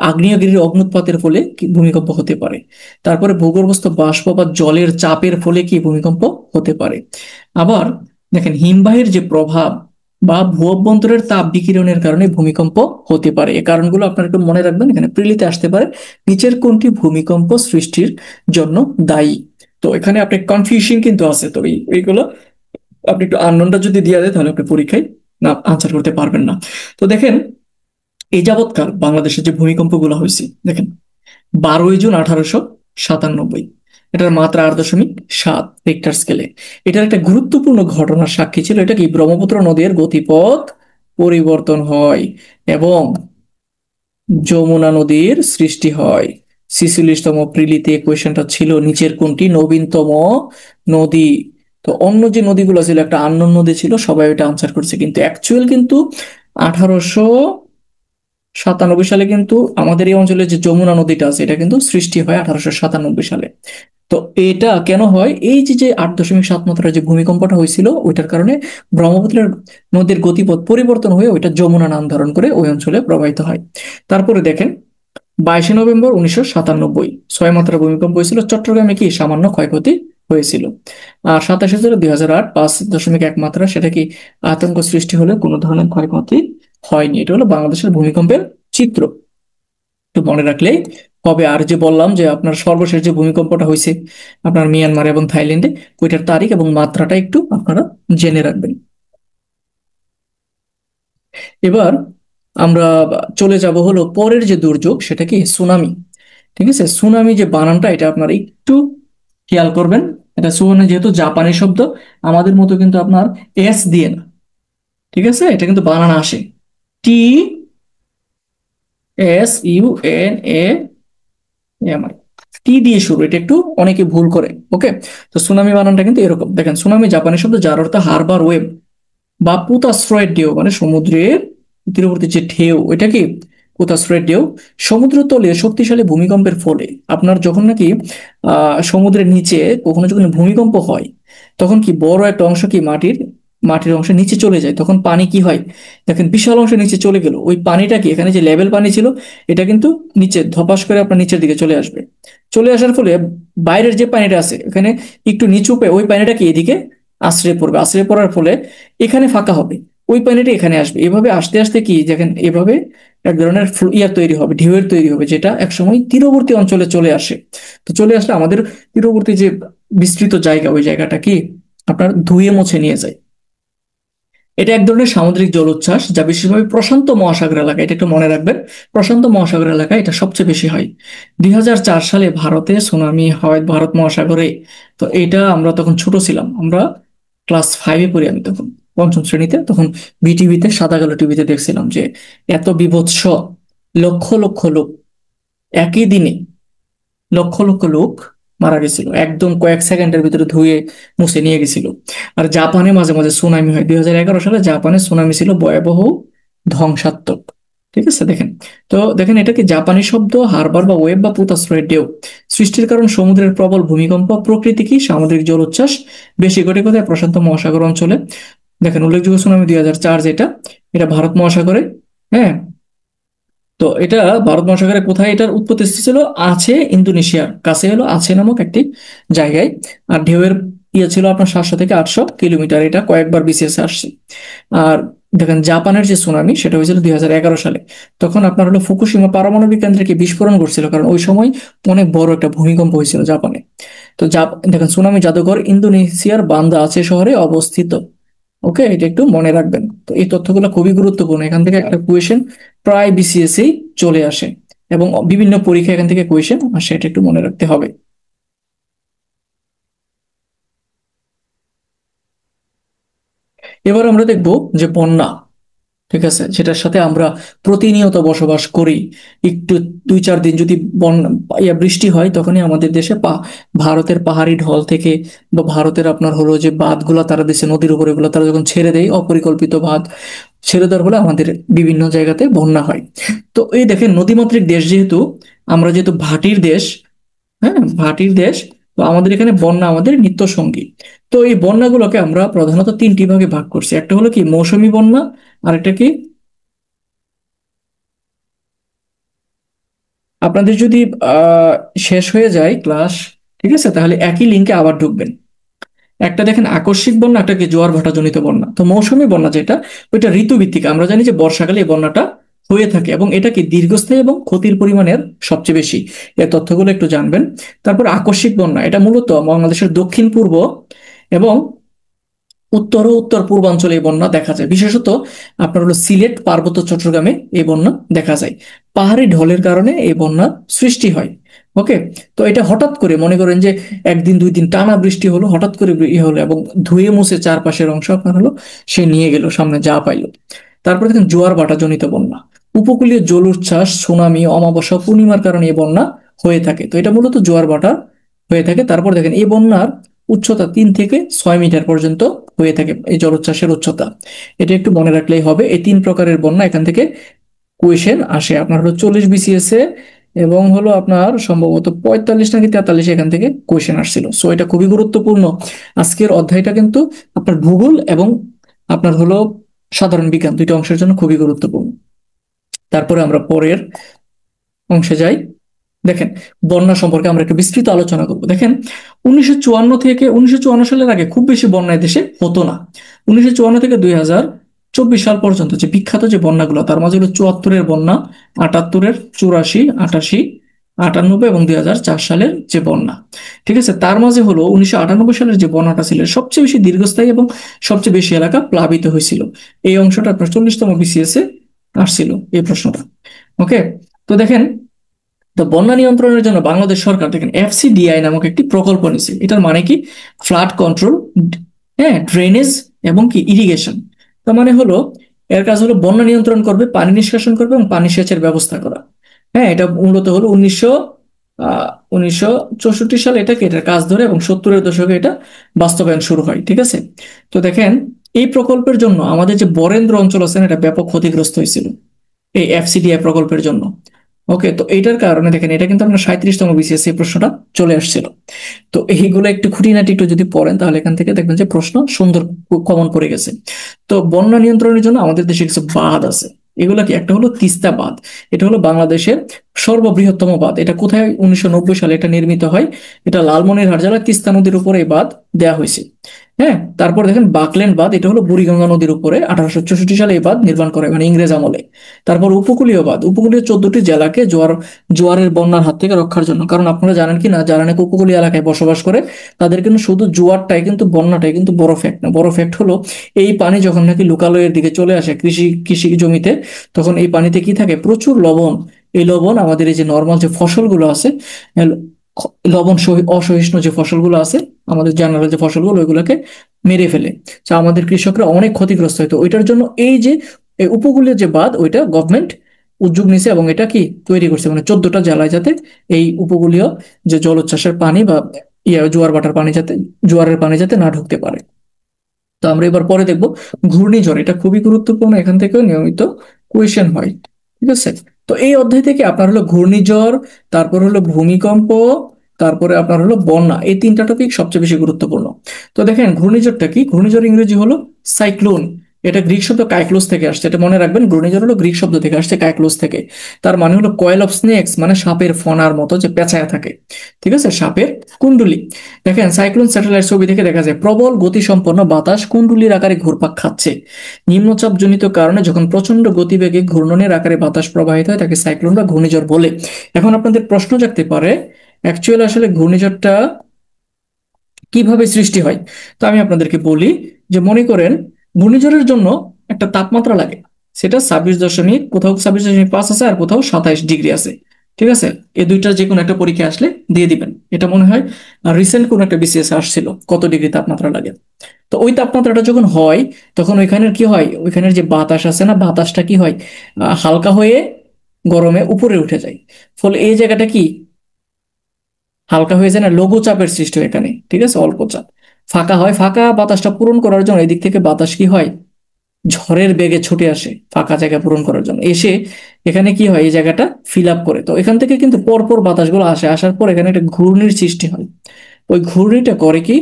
আগ্নেয়গিরির অগ্নুৎপাতের ফলে কি ভূমিকম্প হতে পারে। তারপরে ভূগর্ভস্থ বাষ্প বা জলের চাপের ফলে কি ভূমিকম্প হতে পারে। আবার দেখেন হিমবাহের যে প্রভাব বা ভূ অভ্যন্তরের তাপ বিকিরণের কারণে ভূমিকম্প হতে পারে। এই কারণগুলো আপনারা একটু মনে রাখবেন, এখানে প্রিলিতে আসতে পারে নিচের কোনটি ভূমিকম্প সৃষ্টির জন্য দায়ী। তো এখানে আপনার কনফিউশন কিন্তু আছে, তো এইগুলো আপনি একটু আননোনটা যদি দিয়ে দেয় তাহলে আপনি পরীক্ষায় না আনসার করতে পারবেন না। তো দেখেন এই যাবৎকাল বাংলাদেশে যে ভূমিকম্পগুলো হয়েছে দেখেন, 12 জুন 1897, এটার মাত্রা 8.7 রিক্টার স্কেলে। এটার একটা গুরুত্বপূর্ণ ঘটনার সাক্ষী ছিল, এটা কি ব্রহ্মপুত্র নদীর গতিপথ পরিবর্তন হয় এবং যমুনা নদীর সৃষ্টি হয়। 46তম প্রিলিতে কোয়েশ্চেনটা ছিল নিচের কোনটি নবীনতম নদী। তো অন্য যে নদীগুলো ছিল একটা আননোন নদী ছিল, সবাই ওটা আনসার করছে, কিন্তু অ্যাকচুয়াল কিন্তু 1897 সালে কিন্তু আমাদের এই অঞ্চলে যে যমুনা নদীটা আছে এটা কিন্তু সৃষ্টি হয় 1897 সালে। তো এটা কেন হয়, এই যে যে 8.7 মাত্রার যে ভূমিকম্পটা হয়েছিল ওইটার কারণে ব্রহ্মপুত্রের নদীর গতিপথ পরিবর্তন হয়ে ওইটা যমুনা নাম ধারণ করে ওই অঞ্চলে প্রবাহিত হয়। তারপরে দেখেন 22 নভেম্বর 1997, 6 মাত্রা ভূমিকম্প হয়েছিল চট্টগ্রামে, কি সামান্য ক্ষয়ক্ষতি হয়েছিল। আর 27 জুলাই 2008, 5.1 মাত্রা, সেটা কি আতঙ্ক সৃষ্টি হলে কোনো ধরনের ক্ষয়ক্ষতি হয়নি। এটা হলো বাংলাদেশের ভূমিকম্পের চিত্র, একটু মনে রাখলেই হবে। আর যে বললাম যে আপনার সর্বশেষ যে ভূমিকম্পটা হয়েছে আপনার মিয়ানমার এবং থাইল্যান্ডে, ওইটার তারিখ এবং মাত্রাটা একটু আপনারা জেনে রাখবেন। এবার আমরা চলে যাব হলো পরের যে দুর্যোগ, সেটা কি সুনামি। ঠিক আছে, সুনামি যে বানানটা এটা আপনারা একটু খেয়াল করবেন। এটা সুনামি যেহেতু জাপানি শব্দ, আমাদের মতো কিন্তু আপনার এস দিয়ে না। ঠিক আছে, এটা কিন্তু বানান আসে TSUNAMI, টি দিয়ে শুরু, এটা একটু অনেকে ভুল করে। ওকে, তো সুনামি বানানটা কিন্তু এরকম দেখেন, সুনামি জাপানি শব্দ যার অর্থ হারবার ওয়েভ বা পোতাশ্রয়ের ঢেউ, মানে সমুদ্রের তীরবর্তী যে ঢেউ ওইটা কি পোতাশ্রয়ের ঢেউ। সমুদ্র তলে শক্তিশালী ভূমিকম্পের ফলে আপনার যখন নাকি সমুদ্রের নিচে কখনো যখন ভূমিকম্প হয় তখন কি বড় একটা অংশ কি মাটির মাটির অংশ নিচে চলে যায়, তখন পানি কি হয় দেখেন বিশাল অংশ নিচে চলে গেল, ওই পানিটা কি এখানে যে লেভেল পানি ছিল এটা কিন্তু নিচে ধপাস করে আপনার নিচের দিকে চলে আসবে। চলে আসার ফলে বাইরের যে পানিটা আছে এখানে একটু নিচু পেয়ে ওই পানিটা কি এদিকে আশ্রয় পড়বে, আশ্রয় পড়ার ফলে এখানে ফাঁকা হবে, ওই পানিটা এখানে আসবে, এভাবে আস্তে আস্তে কি দেখেন এভাবে এক ধরনের ইয়ার তৈরি হবে, ঢেউয়ের তৈরি হবে, যেটা একসময় তীরবর্তী অঞ্চলে চলে আসে। তো চলে আসলে আমাদের তীরবর্তী যে বিস্তৃত জায়গা ওই জায়গাটা কি আপনার ধুয়ে মুছে নিয়ে যায়। এটা এক ধরনের সামুদ্রিক জলোচ্ছ্বাস যা বিশেষভাবে প্রশান্ত মহাসাগর এলাকা, এটা একটু মনে রাখবেন, প্রশান্ত মহাসাগর এলাকায় এটা সবচেয়ে বেশি হয়। 2004 সালে ভারতে সুনামি হয় ভারত মহাসাগরে। তো এটা আমরা তখন ছোট ছিলাম, আমরা ক্লাস 5-এ পড়ি, আমি তখন পঞ্চম শ্রেণীতে, তখন বিটিভিতে সাদা কালো টিভিতে দেখছিলাম যে এত বিভৎস, লক্ষ লক্ষ লোক একই দিনে, লক্ষ লক্ষ লোক মারা গেছিল, একদম কয়েক সেকেন্ডের ভিতরে ধুয়ে মুছে নিয়ে গেছিল। আর জাপানে মাঝে মাঝে সুনামি হয়, 2011 সালে জাপানে সুনামি ছিল ভয়াবহ, ধ্বংসাত্মক। ঠিক আছে, দেখেন। তো দেখেন, এটা কি জাপানি শব্দ, হারবার বা ওয়েব বা পোতাশ্রয়ের ঢেউ। সৃষ্টির কারণ সমুদ্রের প্রবল ভূমিকম্প। প্রকৃতি কি সামুদ্রিক জলোচ্ছ্বাস, বেশি ঘটে কোথায়, প্রশান্ত মহাসাগর অঞ্চলে। দেখেন, উল্লেখযোগ্য সুনামি 2004, যেটা এটা ভারত মহাসাগরে। হ্যাঁ, তো এটা ভারত মহাসাগরে কোথায় এটার উৎপত্তি ছিল, আছে ইন্দোনেশিয়ার কাছে হলো আছে নামক একটি জায়গায়। আর ঢেউয়ের ছিল আপনার 700 থেকে 800 কিলোমিটার, এটা কয়েকবার বিসিএস আসছে। আর দেখেন, জাপানের যে সুনামি সেটা হয়েছিল 2011 সালে। তখন আপনার হলো ফুকুশিমা পারমাণবিক কেন্দ্রে কি বিস্ফোরণ ঘটছিল, কারণ ওই সময় অনেক বড় একটা ভূমিকম্প হয়েছিল জাপানে। তো দেখেন, সুনামি জাদুঘর ইন্দোনেশিয়ার বান্দা আছে শহরে অবস্থিত। ওকে, এটা একটু মনে রাখবেন। তো এই তথ্যগুলো খুবই গুরুত্বপূর্ণ, এখান থেকে একটা কোয়েশ্চেন প্রায় বিসিএসই চলে আসে, এবং বিভিন্ন পরীক্ষা এখান থেকে কোয়েশ্চেন আসে, এটা একটু মনে রাখতে হবে। এবার আমরা দেখব যে বন্যা, ঠিক আছে, যেটার সাথে আমরা প্রতিনিয়ত বসবাস করি। একটু 2-4 দিন যদি বন্যা বৃষ্টি হয়, তখনই আমাদের দেশে ভারতের পাহাড়ি ঢল থেকে বা ভারতের আপনার হলো যে বাঁধগুলো তারা দেশে নদীর উপরে এগুলো তারা যখন ছেড়ে দেয়, অপরিকল্পিত বাঁধ ছেড়ে দেওয়ার ফলে আমাদের বিভিন্ন জায়গাতে বন্যা হয়। তো এই দেখেন, নদীমাতৃক দেশ যেহেতু, আমরা যেহেতু ভাটির দেশ, হ্যাঁ ভাটির দেশ, তো আমাদের এখানে বন্যা আমাদের নিত্য সঙ্গী। তো এই বন্যাগুলোকে আমরা প্রধানত 3টি ভাগে ভাগ করছি। একটা হলো কি মৌসুমী বন্যা, আর একটা কি, আপনাদের যদি আহ শেষ হয়ে যায় ক্লাস, ঠিক আছে, তাহলে একই লিঙ্কে আবার ঢুকবেন। একটা দেখেন আকস্মিক বন্যা, একটা কি জোয়ার ভাটা জনিত বন্যা। তো মৌসুমী বন্যা যেটা, ওইটা ঋতুভিত্তিক। আমরা জানি যে বর্ষাকালে এই বন্যাটা হয়ে থাকে, এবং এটা কি দীর্ঘস্থায়ী এবং ক্ষতির পরিমাণের সবচেয়ে বেশি। এই তথ্যগুলো একটু জানবেন। তারপর আকস্মিক বন্যা, এটা মূলত বাংলাদেশের দক্ষিণ পূর্ব এবং উত্তর ও উত্তর পূর্বাঞ্চলে এই বন্যা দেখা যায়, বিশেষত আপনার হলো সিলেট, পার্বত্য চট্টগ্রামে এই বন্যা দেখা যায়। পাহাড়ি ঢলের কারণে এই বন্যা সৃষ্টি হয়। ওকে, তো এটা হঠাৎ করে মনে করেন যে 1 দিন 2 দিন টানা বৃষ্টি হলো, হঠাৎ করে হলো, এবং ধুয়ে মুছে চারপাশের অংশ আপনার হলো সে নিয়ে গেল সামনে যা পাইলো। তারপরে দেখেন জোয়ার ভাটা জনিত বন্যা, উপকূলীয় জলোচ্ছ্বাস, সুনামি, অমাবস্যা, পূর্ণিমার কারণে এই বন্যা হয়ে থাকে। তো এটা মূলত জোয়ার ভাটা হয়ে থাকে। তারপর দেখেন, এই বন্যার উচ্চতা 3 থেকে 6 মিটার পর্যন্ত হয়ে থাকে, এই জলোচ্ছ্বাসের উচ্চতা। এটা একটু মনে রাখলেই হবে। এই 3 প্রকারের বন্যা এখান থেকে কোয়েশ্চেন আসে আপনার হলো 40 বিসিএস এ, এবং হলো আপনার সম্ভবত 45 নাকি 43 এখান থেকে কোয়েশ্চেন আসছিল। সো এটা খুবই গুরুত্বপূর্ণ। আজকের অধ্যায়টা কিন্তু আপনার ভূগোল এবং আপনার হলো সাধারণ বিজ্ঞান, 2টা অংশের জন্য খুবই গুরুত্বপূর্ণ। তারপরে আমরা পরের অংশে যাই। দেখেন, বন্যা সম্পর্কে আমরা একটু বিস্তৃত আলোচনা করব। দেখেন, 1954 সালের আগে খুব বেশি বন্যা দেশে হতো না। 1954 থেকে 2024 সাল পর্যন্ত যে বিখ্যাত যে বন্যাগুলো, তার মাঝে হলো 74-এর বন্যা, 78-এর, 84, 88, 98 এবং 2004 সালের যে বন্যা। ঠিক আছে, তার মাঝে হলো 1998 সালের যে বন্যাটা ছিল সবচেয়ে বেশি দীর্ঘস্থায়ী এবং সবচেয়ে বেশি এলাকা প্লাবিত হয়েছিল। এই অংশটা আপনার 40তম বিসিএস এ আসছিল এই প্রশ্নটা। ওকে, তো দেখেন, তো বন্যা নিয়ন্ত্রণের জন্য বাংলাদেশ সরকার দেখেন এফসিডিআই নামক একটি প্রকল্প নিছে। এটার মানে কি, ফ্লাড কন্ট্রোল, হ্যাঁ ড্রেনেজ এবং কি ইরিগেশন। তার মানে হলো এর কাজ হলো বন্যা নিয়ন্ত্রণ করবে, পানি নিষ্কাশন করবে এবং পানি সেচের ব্যবস্থা করা। হ্যাঁ, এটা মূলত হলো 1964 সালে এটাকে এটার কাজ ধরে, এবং 70-এর দশকে এটা বাস্তবায়ন শুরু হয়। ঠিক আছে, তো দেখেন, এই প্রকল্পের জন্য আমাদের যে বরেন্দ্র অঞ্চল আছে না, এটা ব্যাপক ক্ষতিগ্রস্ত হয়েছিল এই এফসিডিআই প্রকল্পের জন্য। ওকে, তো এইটার কারণে দেখেন, এটা কিন্তু আপনার 37তম বিসিএস এই প্রশ্নটা চলে আসছিল। তো এইগুলো একটু খুঁটিনাটি একটু যদি পড়েন, তাহলে এখান থেকে দেখবেন যে প্রশ্ন সুন্দর কমন পড়ে গেছে। তো বন্যা নিয়ন্ত্রণের জন্য আমাদের দেশে কিছু বাঁধ আছে। এগুলো কি, একটা হলো তিস্তা বাঁধ। এটা হলো বাংলাদেশের সর্ববৃহত্তম বাঁধ। এটা কোথায়, 1990 সালে এটা নির্মিত হয়। এটা লালমনিরহাট জেলার তিস্তা নদীর উপরে এই বাঁধ দেওয়া হয়েছে। হ্যাঁ, তারপর দেখেন বাকলেন্ড বাঁধ, এটা হলো বুড়িগঙ্গা নদীর উপরে 1864 সালে এই বাঁধ নির্মাণ করা হয়, মানে ইংরেজ আমলে। তারপর উপকূলীয় বাঁধ, উপকূলীয় 14টি জেলাকে জোয়ারের বন্যার হাত থেকে রক্ষার জন্য। কারণ আপনারা জানেন কি না, যারা নাকি উপকূলীয় এলাকায় বসবাস করে, তাদের কিন্তু শুধু জোয়ারটাই কিন্তু, বন্যাটাই কিন্তু বড় ফ্যাক্ট না। বড় ফ্যাক্ট হলো এই পানি যখন নাকি লোকালয়ের দিকে চলে আসে কৃষি কৃষি জমিতে, তখন এই পানিতে কি থাকে, প্রচুর লবণ। এই লবণ আমাদের এই যে নর্মাল যে ফসলগুলো আছে, লবণ অসহিষ্ণু যে ফসলগুলো আছে, আমাদের জেনারেল যে ফসলগুলো, ওইগুলোকে মেরে ফেলে। যা আমাদের কৃষকরা অনেক ক্ষতিগ্রস্ত হতো। ওইটার জন্য এই যে এই উপকূলীয় যে বাঁধ, ওইটা গভর্নমেন্ট উদ্যোগ নিছে এবং এটা কি তৈরি করছে, মানে 14টা জেলায় যাতে এই উপকূলীয় যে জলোচ্ছ্বাসের পানি বা জোয়ার ভাটার পানি যাতে, জোয়ারের পানি যাতে না ঢুকতে পারে। তো আমরা এবার পরে দেখব ঘূর্ণিঝড়, এটা খুবই গুরুত্বপূর্ণ, এখান থেকেও নিয়মিত কোয়েশ্চেন হয়। ঠিক আছে, তো এই অধ্যায় থেকে আপনার হলো ঘূর্ণিঝড়, তারপর হলো ভূমিকম্প, তারপরে আপনার হলো বন্যা, এই তিনটা টপিক সবচেয়ে বেশি গুরুত্বপূর্ণ। তো দেখেন ঘূর্ণিঝড়টা কি, ঘূর্ণিঝড় ইংরেজি হলো সাইক্লোন। এটা গ্রিক শব্দ কাইক্লোস থেকে আসছে, এটা মনে রাখবেন, ঘূর্ণিঝড় হলো গ্রিক শব্দ থেকে আসছে, কাইক্লোস থেকে। তার মানে হলো কয়েল অফ স্নেকস, মানে সাপের ফনার মতো যে পেঁচায়া থাকে, ঠিক আছে, সাপের কুণ্ডুলি। দেখেন সাইক্লোন স্যাটেলাইট ছবি থেকে দেখা যায় প্রবল গতিসম্পন্ন বাতাস কুণ্ডুলির আকারে ঘুরপাক খাচ্ছে। নিম্নচাপ জনিত কারণে যখন প্রচন্ড গতিবেগে ঘূর্ণনের আকারে বাতাস প্রবাহিত হয় তাকে সাইক্লোন বা ঘূর্ণিঝড় বলে। এখন আপনাদের প্রশ্ন জাগতে পারে অ্যাকচুয়ালি আসলে ঘূর্ণিঝড়টা কিভাবে সৃষ্টি হয়। তো আমি আপনাদেরকে বলি যে মনে করেন ঘূর্ণিঝড়ের জন্য একটা তাপমাত্রা লাগে, সেটা 26 দশমিক, কোথাও 26.5 আছে আর কোথাও 27 ডিগ্রি আছে। ঠিক আছে, এই দুইটার যে কোনো একটা পরীক্ষা আসলে দিয়ে দিবেন। এটা মনে হয় রিসেন্ট কোন একটা বিসিএস আসছিল কত ডিগ্রি তাপমাত্রা লাগে। তো ওই তাপমাত্রাটা যখন হয় তখন ওইখানের কি হয়, ওইখানের যে বাতাস আছে না, বাতাসটা কি হয়, হালকা হয়ে গরমে উপরে উঠে যায়। ফলে এই জায়গাটা কি হালকা হয়ে যায় না, লঘু চাপের সৃষ্টি হয় এখানে। ঠিক আছে, অল্প চাপ, ফাঁকা হয়, ফাঁকা বাতাসটা পূরণ করার জন্য এদিক থেকে বাতাস কি হয়, ঝড়ের বেগে ছুটে আসে ফাঁকা জায়গা পূরণ করার জন্য, এসে এখানে কি হয় এই জায়গাটা ফিল আপ করে। তো এখান থেকে কিন্তু পরপর বাতাসগুলো আসে, আসার পর এখানে একটা ঘূর্ণির সৃষ্টি হয়। ওই ঘূর্ণিটা করে কি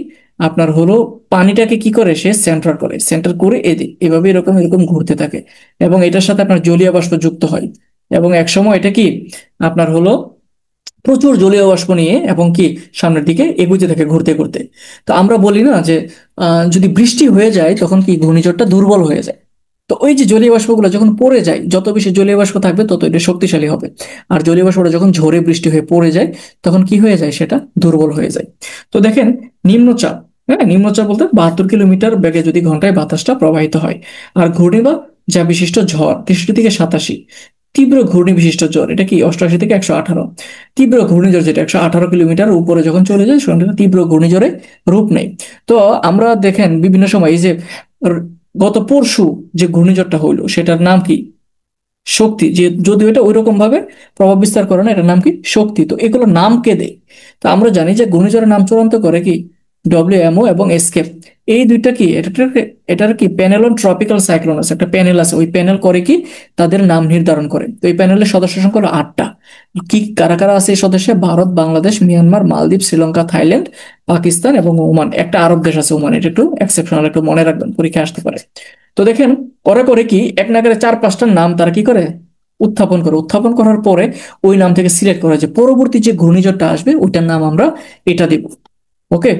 আপনার হলো পানিটাকে কি করে, সে সেন্টার করে, সেন্টার করে এদিক এভাবে এরকম এরকম ঘুরতে থাকে এবং এটার সাথে আপনার জলীয় বাষ্প যুক্ত হয়। এবং এক সময় এটা কি আপনার হলো প্রচুর জলীয় বাষ্প নিয়ে এবং কি সামনের দিকে এগুতে থাকে ঘুরতে ঘুরতে। তো আমরা বলি না যে যদি বৃষ্টি হয়ে যায় তখন কি ঘূর্ণিঝড়টা দুর্বল হয়ে যায়। তো ওই যে জলীয় বাষ্পগুলো যখন পড়ে যায়, যত বেশি জলীয় বাষ্প থাকবে তত এটা শক্তিশালী হবে। আর জলীয় বাষ্পটা যখন ঝড়ে বৃষ্টি হয়ে পড়ে যায় তখন কি হয়ে যায়, সেটা দুর্বল হয়ে যায়। তো দেখেন নিম্নচাপ, হ্যাঁ নিম্নচাপ বলতে 72 কিলোমিটার বেগে যদি ঘন্টায় বাতাসটা প্রবাহিত হয়। আর ঘূর্ণিঝড় যা বিশিষ্ট ঝড় 63 থেকে 87। তীব্র ঘূর্ণি বিশিষ্ট ঝড় এটা কি 88 থেকে 118। তীব্র ঘূর্ণিঝড় যেটা 118 কিলোমিটার উপরে যখন চলে যায় সেটা তীব্র ঘূর্ণিঝড়ে রূপ নেয়। তো আমরা দেখেন বিভিন্ন সময় এই যে গত পরশু যে ঘূর্ণিঝড়টা হইলো সেটার নাম কি, শক্তি, যে যদিও এটা ওইরকম ভাবে প্রভাব বিস্তার করে না, এটার নাম কি শক্তি। তো এগুলো নাম কে দেয়, তো আমরা জানি যে ঘূর্ণিঝড়ের নাম চূড়ান্ত করে কি ডব্লিউএমও এবং এসকেপ, এই দুইটা কি এটার কি প্যানেল অন ট্রপিক্যাল সাইক্লোন আছে, একটা প্যানেল আছে, ওই প্যানেল করে কি তাদের নাম নির্ধারণ করে। তো এই প্যানেলের সদস্য সংখ্যা হলো 8টা। কি কারা কারা আছে এই সদস্যে, ভারত, বাংলাদেশ, মিয়ানমার, মালদ্বীপ, শ্রীলঙ্কা, থাইল্যান্ড, পাকিস্তান এবং ওমান, একটা আরব দেশ আছে ওমান, এটা একটু এক্সেপশনাল, একটু মনে রাখবেন, পরীক্ষা আসতে পারে। তো দেখেন ওরা করে কি এক নাগারে 4-5টার নাম তারা কি করে উত্থাপন করে, উত্থাপন করার পরে ওই নাম থেকে সিলেক্ট করা যে পরবর্তী যে ঘূর্ণিঝড়টা আসবে ওইটার নাম আমরা এটা দিব। ওকে,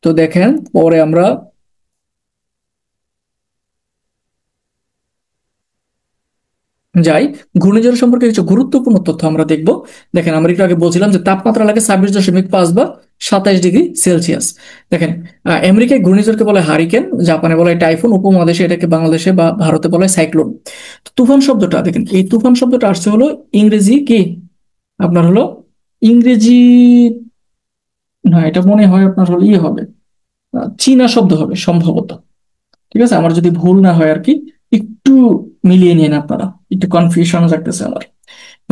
তো দেখেন পরে আমরা যাই, ঘূর্ণিঝড় সম্পর্কে কিছু গুরুত্বপূর্ণ তথ্য আমরা দেখব। দেখেন আমরা একটু আগে বলছিলাম যে তাপমাত্রা লাগে 26.5 বা 27 ডিগ্রি সেলসিয়াস। দেখেন আমেরিকায় ঘূর্ণিঝড়কে বলে হারিকেন, জাপানে বলে টাইফুন, উপমহাদেশে এটাকে, বাংলাদেশে বা ভারতে বলে সাইক্লোন। তো তুফান শব্দটা দেখেন, এই তুফান শব্দটা আসছে হলো ইংরেজি কি আপনার হলো ইংরেজি, না এটা মনে হয় আপনার হলো ইয়ে হবে, চীনা শব্দ হবে সম্ভবত। ঠিক আছে, আমার যদি ভুল না হয় আর কি, একটু মিলিয়ে নিন আপনারা, একটু কনফিউশন লাগতেছে আমার।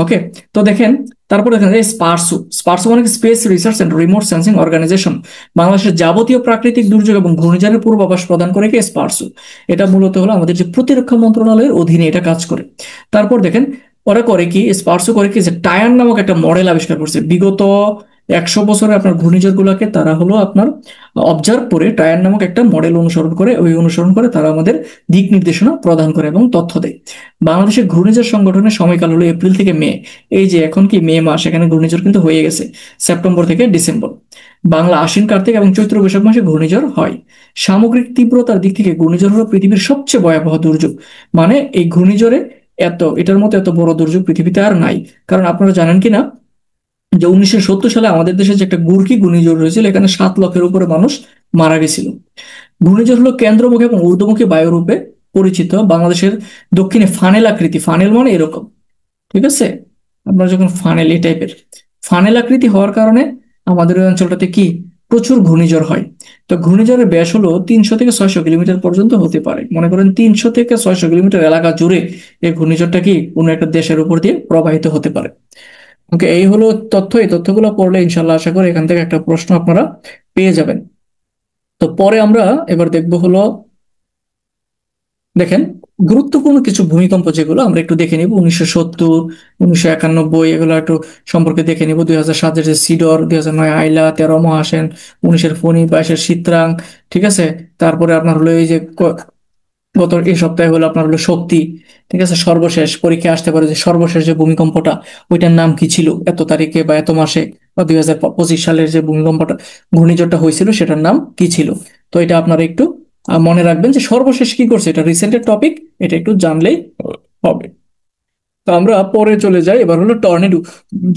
ওকে, তো দেখেন তারপর দেখেন এই স্পারসু, স্পারসু মানে space research and remote sensing organization, বাংলাদেশের যাবতীয় প্রাকৃতিক দুর্যোগ এবং ঘূর্ণিঝড়ের পূর্বাভাস প্রদান করে কি স্পারসু। এটা মূলত হলো আমাদের যে প্রতিরক্ষা মন্ত্রণালয়ের অধীনে এটা কাজ করে। তারপর দেখেন ওরা করে কি, স্পারসু করে কি যে টায়ার নামক একটা মডেল আবিষ্কার করছে। বিগত 100 বছরে আপনার ঘূর্ণিঝড় গুলাকে তারা হলো আপনার অবজার্ভ করে টায়ার নামক একটা মডেল অনুসরণ করে, ওই অনুসরণ করে তারা আমাদের দিক নির্দেশনা প্রদান করে এবং তথ্য দেয়। বাংলাদেশের ঘূর্ণিঝড় সংগঠনের সময়কাল হলো এপ্রিল থেকে মে। এই যে এখন কি মে মাস, এখানে ঘূর্ণিঝড় কিন্তু হয়ে গেছে সেপ্টেম্বর থেকে ডিসেম্বর। বাংলা আশ্বিন, কার্তিক এবং চৈত্র বৈশাখ মাসে ঘূর্ণিঝড় হয়। সামগ্রিক তীব্রতার দিক থেকে ঘূর্ণিঝড় হলো পৃথিবীর সবচেয়ে ভয়াবহ দুর্যোগ। মানে এই ঘূর্ণিঝড়ে এটার মতো এত বড় দুর্যোগ পৃথিবীতে আর নাই। কারণ আপনারা জানেন কিনা যে 1970 সালে আমাদের দেশে যে একটা গুরকি ঘূর্ণিঝড় হয়েছিল, এখানে 7 লক্ষের উপরে মানুষ মারা গেছিল। ঘূর্ণিঝড় হলো কেন্দ্রমুখী এবং ঊর্ধ্বমুখী বায়ুরূপে পরিচিত। বাংলাদেশের দক্ষিণে ফানেল আকৃতি, ফানেল মানে এরকম, ঠিক আছে, আপনার যখন ফানেল এই টাইপের ফানেল আকৃতি হওয়ার কারণে আমাদের ওই অঞ্চলটাতে কি প্রচুর ঘূর্ণিঝড় হয়। তো ঘূর্ণিঝড়ের ব্যাস হলো 300 থেকে 600 কিলোমিটার পর্যন্ত হতে পারে। মনে করেন 300 থেকে 600 কিলোমিটার এলাকা জুড়ে এই ঘূর্ণিঝড়টা কি কোনো একটা দেশের উপর দিয়ে প্রবাহিত হতে পারে। ওকে, এই হলো তথ্য। এই তথ্যগুলো পড়লে ইনশাল্লাহ আশা করি এখান থেকে একটা প্রশ্ন আপনারা পেয়ে যাবেন। তো পরে আমরা এবার দেখবো হলো, দেখেন, গুরুত্বপূর্ণ কিছু ভূমিকম্প যেগুলো আমরা একটু দেখে নিব। 1970, 1991 এগুলো একটু সম্পর্কে দেখে নিব। 2007-এর যে সিডর, 2009 আইলা, 13 মহাসেন, 19-এর ফণী, 22-এর চিত্রাং, ঠিক আছে। তারপরে আপনার হলো এই যে গত এই সপ্তাহে হলো আপনার হলো শক্তি, ঠিক আছে। সর্বশেষ পরীক্ষায় আসতে পারে যে সর্বশেষ যে ভূমিকম্পটা, ওইটার নাম কি ছিল এত তারিখে বা এত মাসে, বা 2025 সালের যে ভূমিকম্পটা, ঘূর্ণিঝড়টা হয়েছিল সেটার নাম কি ছিল। তো এটা আপনারা একটু মনে রাখবেন যে সর্বশেষ কি করছে, এটা রিসেন্টের টপিক, এটা একটু জানলেই হবে। তো আমরা পরে চলে যাই, এবার হলো টর্নেডো,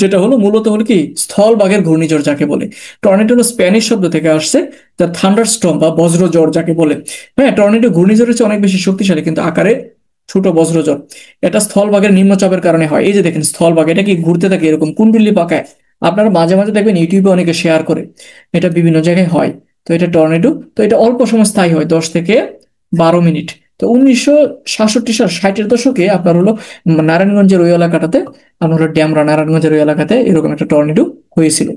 যেটা হলো মূলত হলো কি স্থলভাগের ঘূর্ণিঝড় যাকে বলে। টর্নেডো হলো স্প্যানিশ শব্দ থেকে আসছে, যা থান্ডার স্টর্ম বা বজ্রঝড় যাকে বলে। হ্যাঁ, টর্নেডো ঘূর্ণিঝড়ের চেয়ে অনেক বেশি শক্তিশালী, কিন্তু আকারে ছোট বজ্রঝড়। এটা স্থলভাগের নিম্নচাপের কারণে হয়। এই যে দেখেন স্থলভাগ, এটা কি ঘুরতে থাকে এরকম কুণ্ডলী পাকায়। আপনারা মাঝে মাঝে দেখবেন ইউটিউবে অনেকে শেয়ার করে, এটা বিভিন্ন জায়গায় হয়। তো এটা টর্নেডো। তো এটা অল্প সময় স্থায়ী হয়, 10 থেকে 12 মিনিট। তো 1967 সাল, 60-এর দশকে আপনার হলো নারায়ণগঞ্জের ওই এলাকাটাতে, আপনার হলো ড্যামরা, নারায়ণগঞ্জের ওই এলাকাতে এরকম একটা টর্নেডো হয়েছিল।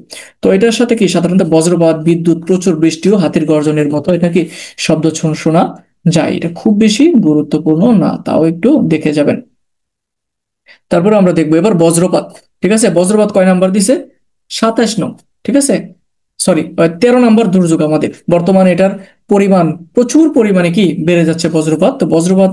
তো এটার সাথে কি সাধারণত বজ্রপাত, বিদ্যুৎ, প্রচুর বৃষ্টি ও হাতির গর্জনের মতো এটা কি শব্দ শোনা যায়। এটা খুব বেশি গুরুত্বপূর্ণ না, তাও একটু দেখে যাবেন। তারপর আমরা দেখবো এবার বজ্রপাত। ঠিক আছে, বজ্রপাত কয় নাম্বার দিছে? 27 নং। ঠিক আছে, সরি, 13 নম্বর দুর্যোগ আমাদের বর্তমানে। এটার পরিমাণ প্রচুর পরিমাণে কি বেড়ে যাচ্ছে বজ্রপাত। তো বজ্রপাত